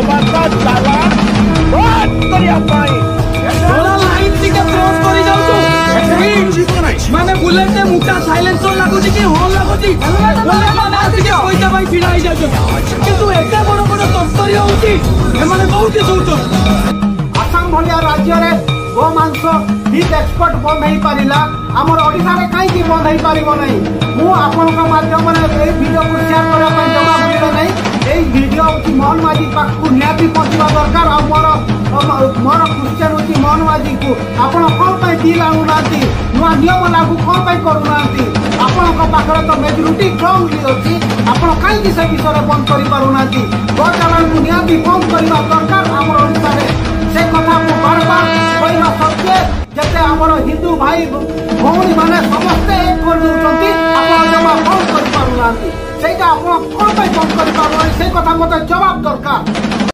ଦବାଟା ଚାଲାଣ ବନ୍ଦ କରିବା ପାଇଁ ଲାଇନ୍ ଟିକେ କ୍ଲୋଜ କରି ଯାଉଛୁ ମାନେ ବୁଲେଟ ମୁଟା ସାଇଲେନ୍ସର ଲାଗୁଛି କି ହର୍ନ ଲାଗୁଛି ମାନେ ଆସିକି ପଇସା ପାଇଁ ଛିଡା ହେଇଯାଉଛନ୍ତି କିନ୍ତୁ ଏତେ ବଡ ବଡ ତସ୍କରୀ ହଉଛି ଏମାନେ କୋଉଠି ଶୋଉଛନ୍ତି। आसाम भाया राज्य में गोमांस बीफ एक्सपोर्ट बंद हो पारा आमर ओडिशा रे कहीं बंद हो पार नहीं मुझे माध्यम वीडियो को शेयर करने जमा मिल नहीं यही वीडियो हूँ मोहन माझी पाखक निहाती पहुँचा दरकार मोर क्वेश्चन हूँ मोहन माझी को आपण कौन बिल आणुना नुआ नियम लागू कौन करूना पाखे तो मेजोरिटी स्ट्रंगली अच्छी आप कहीं से विषय बंद कर पारना गो चालान को निहाती बंद करने दरकार आम ओडिशा से कथा को बार बार कहना सत्वे जैसे आम हिंदू भाई भौणी मैंने समस्ते एक जमा बंद कर पारना कौन बंद कर पार से कथा मत जवाब दरकार।